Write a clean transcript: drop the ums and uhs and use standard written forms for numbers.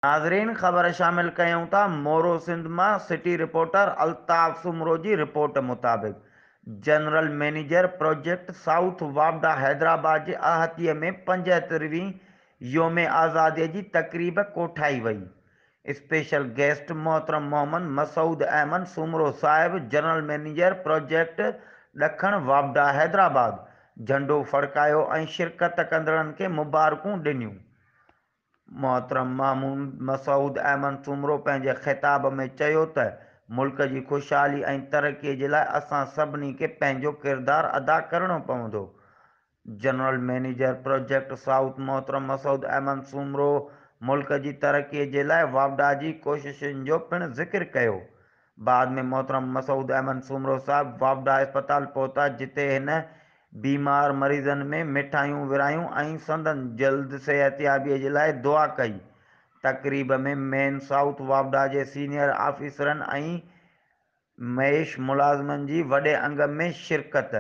नाज़रीन, ख़बर शामिल कयूं था मोरो सिंध मां। City reporter Altaf Soomro ji report मुताबिक़ जनरल मैनेजर प्रोजेक्ट साउथ वापडा हैदराबाद जे अहतीअ में 75वीं योम आज़ादीअ जी तक़रीब कोठाई वई। स्पेशल गेस्ट मोहतरम मोहम्मद मसूद अहमद सुमरो साहिब, जनरल मैनेजर प्रोजेक्ट ॾखण वापडा हैदराबाद, झंडो फड़कायो ऐं शिरकत कंदड़नि खे मुबारकूं ॾिनियूं। मोहतरम महमूद मसूद अहमद सुमरो पंहिंजे ख़िताब में चयो त मुल्क जी ख़ुशहाली ऐं तरक़ीअ जे लाइ असां सभिनी खे पंहिंजो किरदारु अदा करणो पवंदो। जनरल मैनेजर प्रोजेक्ट साउथ मोहतरम मसूद अहमद सुमरो मुल्क जी तरक़ीअ जे लाइ वापडा जी कोशिशुनि जो पिणु ज़िक्र कयो। बाद में मोहतरम मसूद अहमद सुमरो साहब वापडा अस्पताल पहुता, जिते हिन बीमार मरीज़नि में मिठाइयूं विरायूं ऐं संदनि जल्द सेहतयाबीअ जे लाइ दुआ कई। तक़रीब में मेन साउथ वापडा जे सीनियर ऑफिसरनि ऐं महेश मुलाज़िमनि जी वॾे अंग में शिरकत।